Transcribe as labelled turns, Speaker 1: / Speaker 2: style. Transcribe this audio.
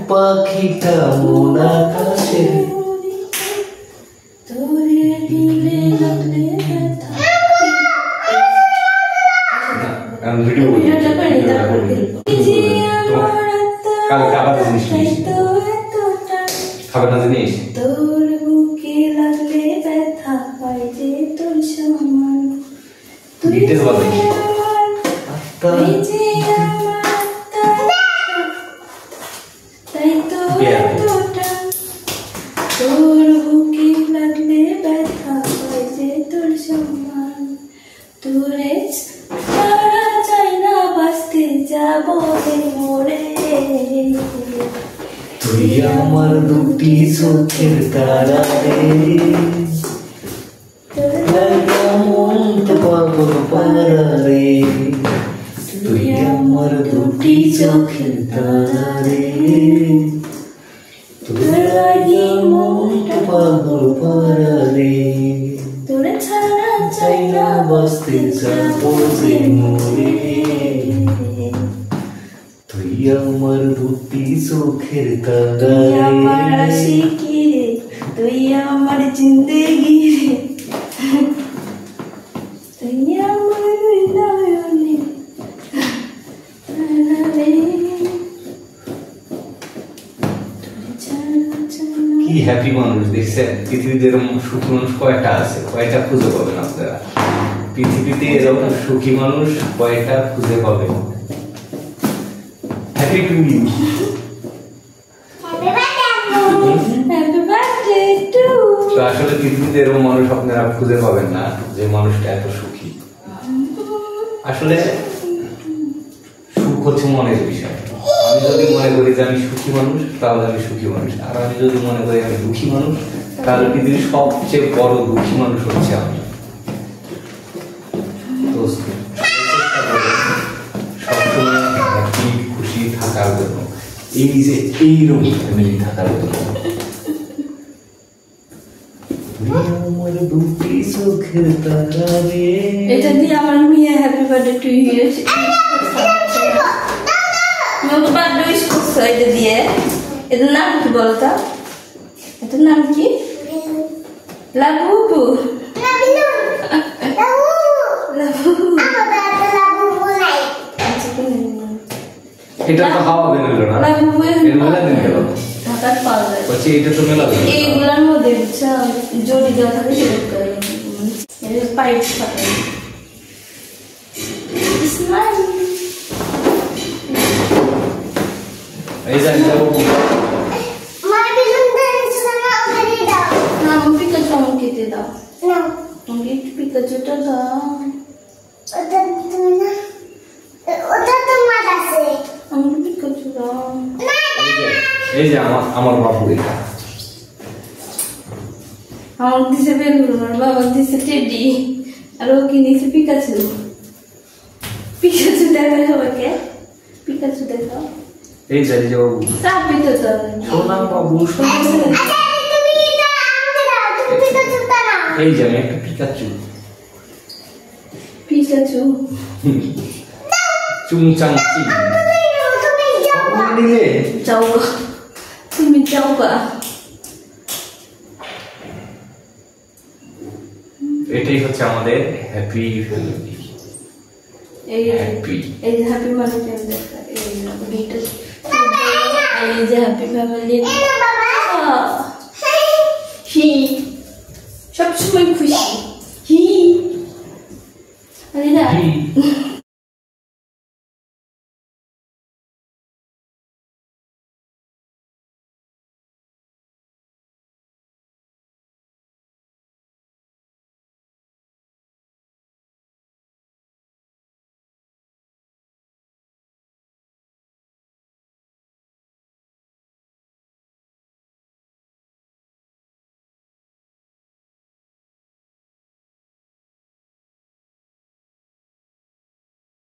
Speaker 1: পাখিটা মন আকাশে
Speaker 2: তোরে দিলে লাগলে ব্যথা ভিডিওটা করে তারপর যে আমার
Speaker 1: খাবার জিনিস খাবার না জিনিস
Speaker 2: তোর বুকে লাগলে ব্যথা পাই যে তোর সমান তুই যে আমার তুই যে আমার তাই তো এতটা তোর বুকে লাগলে ব্যথা পাই যে তোর সমান তোরে ছাড়া চাই না বাঁচতে যাবো মরে
Speaker 1: তুই আমার দুটি চোখের তারা রে মন পাগল পারা রে তুই আমার দুটি চোখের তারা রে তোর লাগে মন পাগল পারা রে
Speaker 2: তোরে ছাড়া
Speaker 1: চাই না বাঁচতে যাবো যে মরে তুই আমার দুটি চোখের তারা
Speaker 2: তুই আমার আশিকি রে তুই আমার জিন্দেগি রে তুই আমার হৃদয়ে
Speaker 1: কি হ্যাপি মানুষ দেখছেন পৃথিবীতে এরকম সুখী মানুষ কয়টা আছে কয়টা খুঁজে পাবেন আপনারা পৃথিবীতে এরকম সুখী মানুষ কয়টা খুঁজে পাবেন happy to you
Speaker 2: happy birthday to
Speaker 1: তো আসলে পৃথিবীতে এরকম মানুষ আপনারা খুঁজে পাবেন না যে মানুষটা এত সুখী আসলে সুখ হচ্ছে মনের বিষয় আমি যদি মনে করি যে আমি সুখী মানুষ তাহলে আমি সুখী মানুষ আর আমি যদি মনে করি আমি দুঃখী মানুষ তাহলে পৃথিবীর সবচেয়ে বড় দুঃখী মানুষ হচ্ছে আমি তো সবসময় হ্যাপি খুশি থাকার জন্য এই যে এইরকম ফ্যামিলি থাকার জন্য আমার দুটি চোখের তারা রে
Speaker 2: এটা দিয়ে আমার মেয়ে হ্যাপি বার্থডে টু ইউ আমাকে বার্থডে উইশ করছো এটা দিয়ে এটার নাম কি বলতো এটার নাম কি লাবু
Speaker 1: এটা তো হাওয়া বেরোলো না
Speaker 2: লাবু
Speaker 1: এর মেলা দিন গেল
Speaker 2: ঢাকার পাওয়া যায়
Speaker 1: বলছি এটা তো মেলা দিন
Speaker 2: এইগুলোর মধ্যে জড়ি দেওয়া থাকে সেটা করে পাইপ থাকে
Speaker 1: এই যে যাবো
Speaker 2: না আমি পিকাচু আমাকে দিয়ে দাও আমাকে একটু পিকাচুটা দাও আমাকে পিকাচু দাও
Speaker 1: এই যে আমার বাবু এটা
Speaker 2: আমার দিছে বেলুন আর বাবা দিছে টেডি আর ও কি নিছে পিকাচু দেখা সবাইকে পিকাচু দেখাও
Speaker 1: এই যে বাবু
Speaker 2: চাপি তো
Speaker 1: সোনা বাবু এই যে আমি একটা পিকাচু চুমচামচি
Speaker 2: যাও তুমি যাও গা
Speaker 1: এটাই হচ্ছে আমাদের হ্যাপি ফ্যামিলি
Speaker 2: এই
Speaker 1: হ্যাপি
Speaker 2: হ্যাপি মানে এই যে হ্যাপি ফ্যামিলি সবসময় খুশি হি আরে না